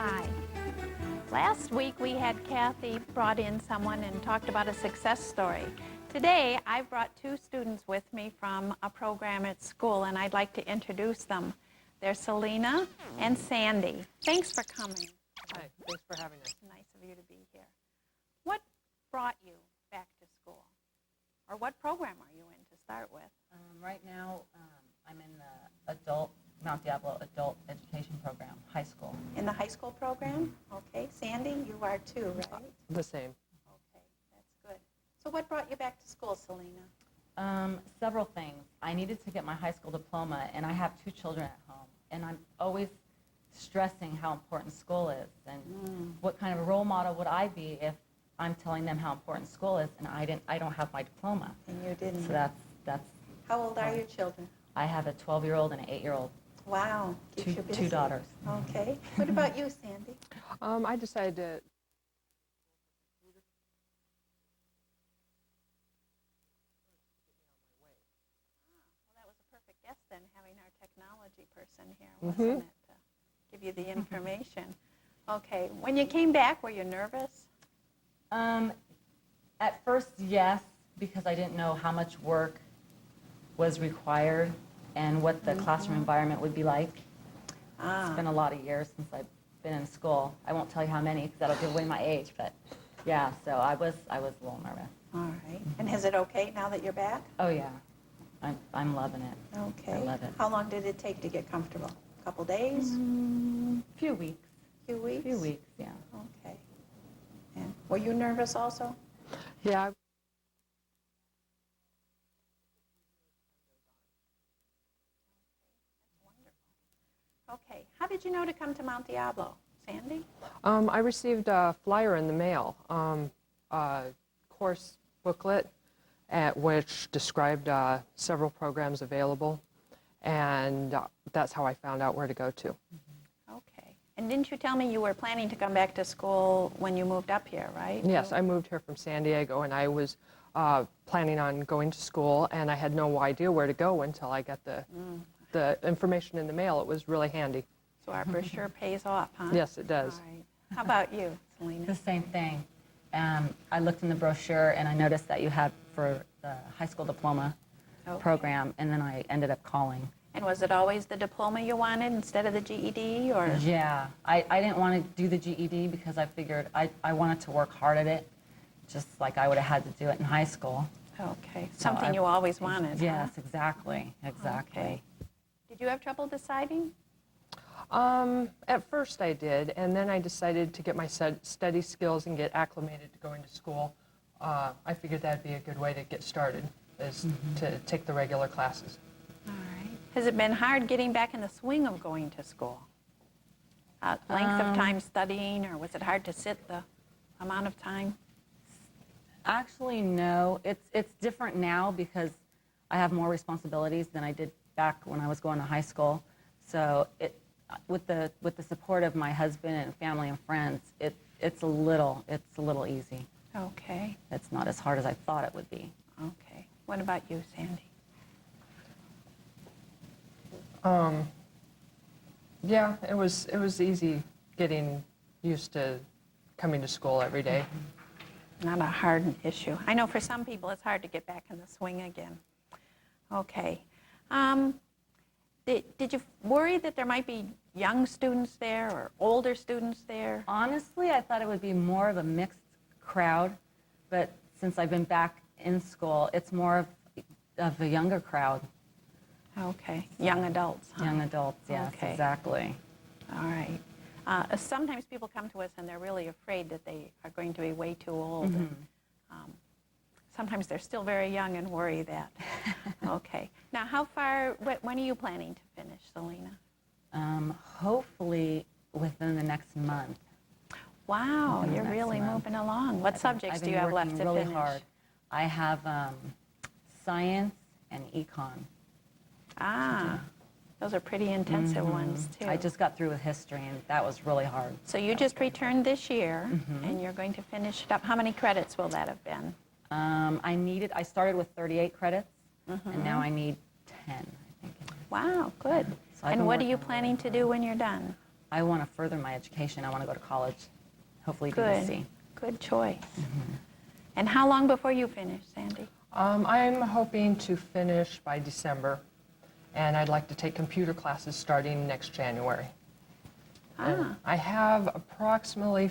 Hi. Last week we had Kathy brought in someone and talked about a success story. Today I've brought two students with me from a program at school, and I'd like to introduce them. They're Selena and Sandy. Thanks for coming. Hi, thanks for having us. Nice of you to be here. What brought you back to school? Or what program are you in to start with? Right now, I'm in the Mount Diablo Adult Education Program, high school. In the high school program? Okay. Sandy, you are too, right? The same. Okay, that's good. So what brought you back to school, Selena? Several things. I needed to get my high school diploma, and I have two children at home, and I'm always stressing how important school is, and what kind of a role model would I be if I'm telling them how important school is, and I don't have my diploma. And you didn't. So that's. How old are your children? I have a 12-year-old and an 8-year-old. Wow. Keeps you busy. Two daughters. Okay. What about you, Sandy? I decided to Well, that was a perfect guest then, having our technology person here, wasn't it, to give you the information. Okay. When you came back, were you nervous? At first, yes, because I didn't know how much work was required and what the classroom environment would be like. It's been a lot of years since I've been in school. I won't tell you how many because that'll give away my age, but yeah, so I was a little nervous. All right. And is it okay now that you're back? Oh yeah, I'm loving it. Okay. I love it. How long did it take to get comfortable? A couple days? Few weeks. Few weeks? Few weeks, yeah. Okay. And were you nervous also? yeah, Okay. How did you know to come to Mount Diablo? Sandy? I received a flyer in the mail, a course booklet which described several programs available, and that's how I found out where to go to. Okay. And didn't you tell me you were planning to come back to school when you moved up here, right? Yes, I moved here from San Diego, and I was planning on going to school, and I had no idea where to go until I got the information in the mail. It was really handy. So our brochure pays off, huh? Yes, it does. All right. How about you, Selena? The same thing. I looked in the brochure and I noticed that you had for the high school diploma program, and then I ended up calling. And was it always the diploma you wanted instead of the GED, or? Yeah, I didn't want to do the GED because I figured I wanted to work hard at it, just like I would have had to do it in high school. Okay. Something you always wanted, Yes, huh? exactly. Okay. Did you have trouble deciding? At first I did, and then I decided to get my study skills and get acclimated to going to school. I figured that'd be a good way to get started, is to take the regular classes. All right. Has it been hard getting back in the swing of going to school? Length of time studying, or was it hard to sit the amount of time? Actually, no. It's different now because I have more responsibilities than I did back when I was going to high school. So with the support of my husband and family and friends, it's a little easy. Okay. It's not as hard as I thought it would be. Okay. What about you, Sandy? Yeah, it was easy getting used to coming to school every day. Not a hard issue. I know for some people it's hard to get back in the swing again. Okay. Did you worry that there might be young students there or older students there? Honestly, I thought it would be more of a mixed crowd, but since I've been back in school, it's more of a younger crowd. Okay. Young adults, huh? Young adults, yes, Okay. exactly. All right. Sometimes people come to us and they're really afraid that they are going to be way too old. And, sometimes they're still very young and worry that. Okay. Now, when are you planning to finish, Selena? Hopefully within the next month. Wow, Within the you're next really month. moving along. What subjects do you have left to I've been working finish? really hard. I have science and econ. Those are pretty intensive ones, too. I just got through with history, and that was really hard. So you just returned this year, and you're going to finish it up. How many credits will that have been? I started with 38 credits, and now I need 10, I think. Wow, good. So I've And been what are you working planning to do when you're done? I want to further my education. I want to go to college, hopefully Good. DVC. Good choice. And how long before you finish, Sandy? I'm hoping to finish by December, and I'd like to take computer classes starting next January. And I have approximately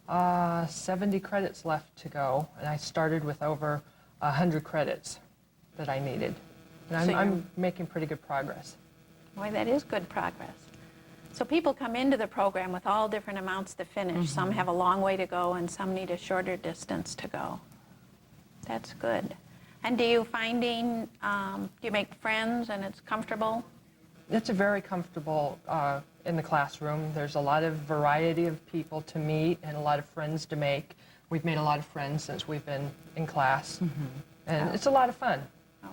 70 credits left to go, and I started with over 100 credits that I needed. And So I'm making pretty good progress. Boy, that is good progress. So people come into the program with all different amounts to finish. Some have a long way to go, and some need a shorter distance to go. That's good. And do you make friends and it's comfortable? It's a very comfortable in the classroom. There's a lot of variety of people to meet and a lot of friends to make. We've made a lot of friends since we've been in class, and it's a lot of fun.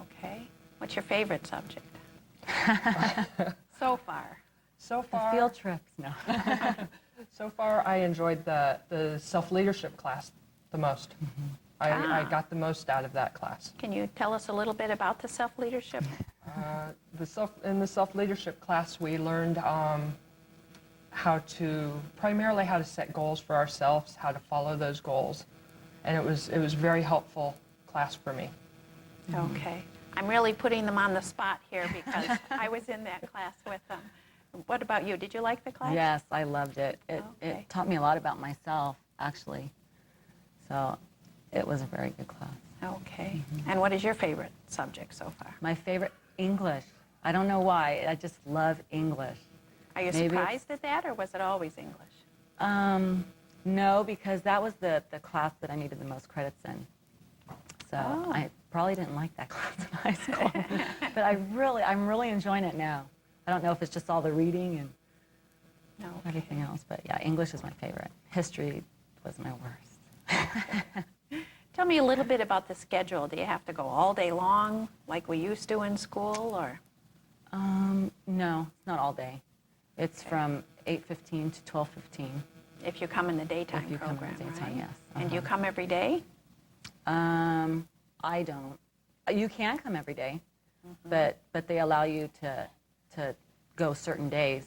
Okay. What's your favorite subject? So far. So far, Field trips, no. so far I enjoyed the self-leadership class the most. I got the most out of that class. Can you tell us a little bit about the self-leadership? In the self-leadership class, we learned primarily how to set goals for ourselves, how to follow those goals, and it was very helpful class for me. Okay. I'm really putting them on the spot here because I was in that class with them. What about you? Did you like the class? Yes, I loved it. Okay. It taught me a lot about myself, actually. So it was a very good class. Okay. And what is your favorite subject so far? My favorite, English. I don't know why. I just love English. Are you Maybe surprised at that, or was it always English? No, because that was the class that I needed the most credits in. So I probably didn't like that class in high school. But I'm really enjoying it now. I don't know if it's just all the reading and everything else, but yeah, English is my favorite. History was my worst. Tell me a little bit about the schedule. Do you have to go all day long like we used to in school, or? No, it's not all day. It's from 8:15 to 12:15. If you come in the daytime If you come in program, the daytime, right? yes. And you come every day? I don't. You can come every day, but they allow you to go certain days.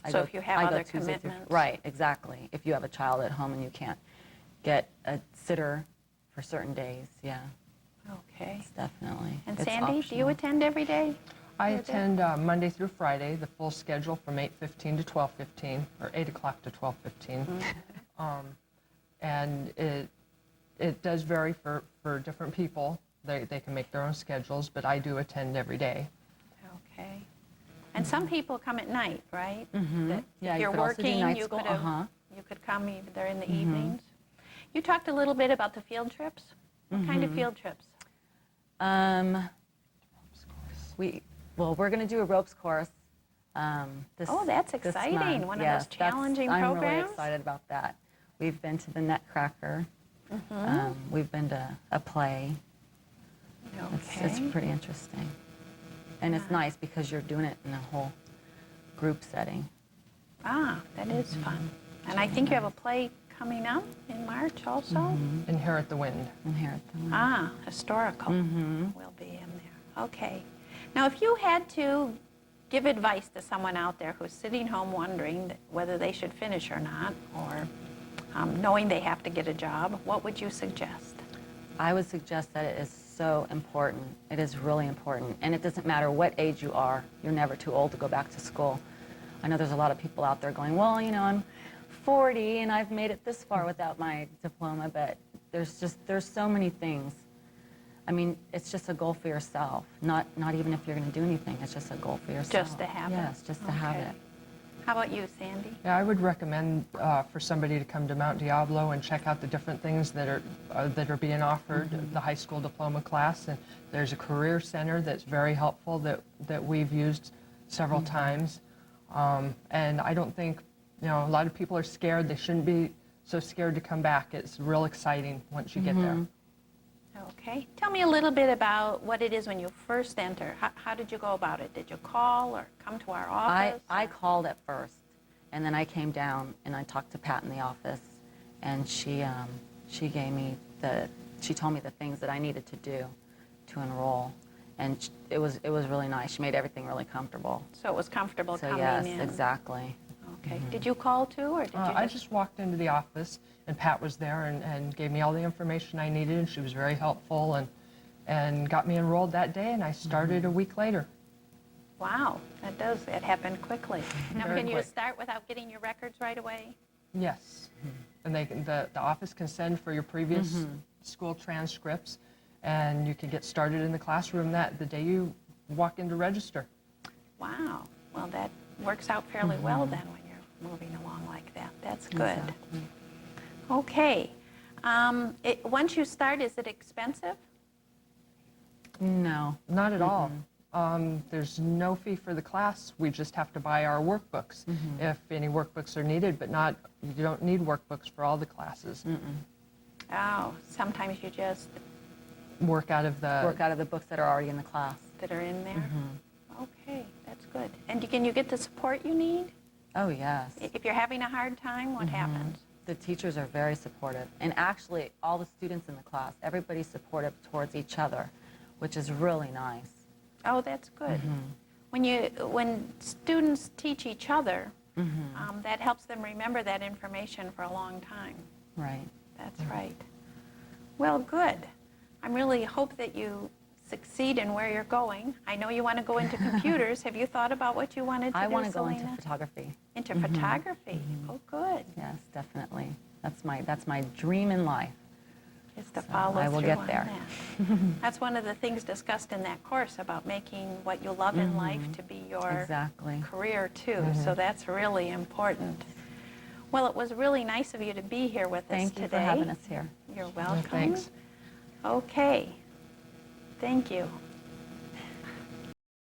So if you have I go other Tuesday through- commitments. right, exactly. If you have a child at home and you can't get a sitter for certain days, yeah, Okay. it's definitely. And it's Sandy, do you optional. attend every day? I attend Monday through Friday, the full schedule from 8:15 to 12:15, or 8 o'clock to 12:15. And it does vary for different people. They can make their own schedules, but I do attend every day. Okay. And some people come at night, right? That Yeah, if you you're could also do working, night you school, could you could come either in the evenings. You talked a little bit about the field trips. What kind of field trips? We're going to do a ropes course. Oh, that's this exciting. month. One of Yes, those challenging I'm really programs? excited about that. We've been to the Nutcracker. We've been to a play. It's Okay. pretty interesting. And it's nice because you're doing it in a whole group setting. Ah, that is fun. And I think you have a play coming up in March also? Inherit the Wind. Inherit them. Ah, historical will be in there. Okay. Now, if you had to give advice to someone out there who's sitting home wondering whether they should finish or not, or knowing they have to get a job, what would you suggest? I would suggest that it is so important. It is really important. And it doesn't matter what age you are. You're never too old to go back to school. I know there's a lot of people out there going, well, you know, I'm 40 and I've made it this far without my diploma, but there's so many things. I mean, it's just a goal for yourself. Not even if you're going to do anything. It's just a goal for yourself. Just to have it? Yes, just to have Okay. it. How about you, Sandy? Yeah, I would recommend for somebody to come to Mount Diablo and check out the different things that are being offered. The high school diploma class, and there's a career center that's very helpful that we've used several times. And I don't think, you know, a lot of people are scared. They shouldn't be so scared to come back. It's real exciting once you get there. Okay. Tell me a little bit about what it is when you first enter. How did you go about it? Did you call or come to our office? I called at first, and then I came down and I talked to Pat in the office, and she gave me she told me the things that I needed to do to enroll, and it was really nice. She made everything really comfortable. So it was comfortable So coming yes, in. exactly. Okay. Did you call too, or did you I just walked into the office, and Pat was there and gave me all the information I needed, and she was very helpful and got me enrolled that day, and I started a week later. Wow, it happened quickly. Now, Very can you quick. start without getting your records right away? Yes. And the office can send for your previous school transcripts, and you can get started in the classroom the day you walk in to register. Wow. Well, that works out fairly well then when you're moving along like that. That's good. Exactly. Okay. Once you start, is it expensive? No. Not at all. There's no fee for the class. We just have to buy our workbooks if any workbooks are needed, but you don't need workbooks for all the classes. Oh, sometimes you just Work out of the books that are already in the class. that are in there? Okay, that's good. And can you get the support you need? Oh, yes. If you're having a hard time, what happens? The teachers are very supportive. And actually, all the students in the class, everybody's supportive towards each other, which is really nice. Oh, that's good. When students teach each other, that helps them remember that information for a long time. Right. That's right. Well, good. I really hope that you succeed in where you're going. I know you want to go into computers. Have you thought about what you wanted to do, I want to go into Selena? photography. Into photography. Oh, good. Yes, definitely. That's my dream in life. Is to So follow I will through get on there. that. That's one of the things discussed in that course about making what you love in life to be your Exactly. career too. So that's really important. Well, it was really nice of you to be here with us Thank today. you for having us here. You're welcome. Thanks. Okay. Thank you.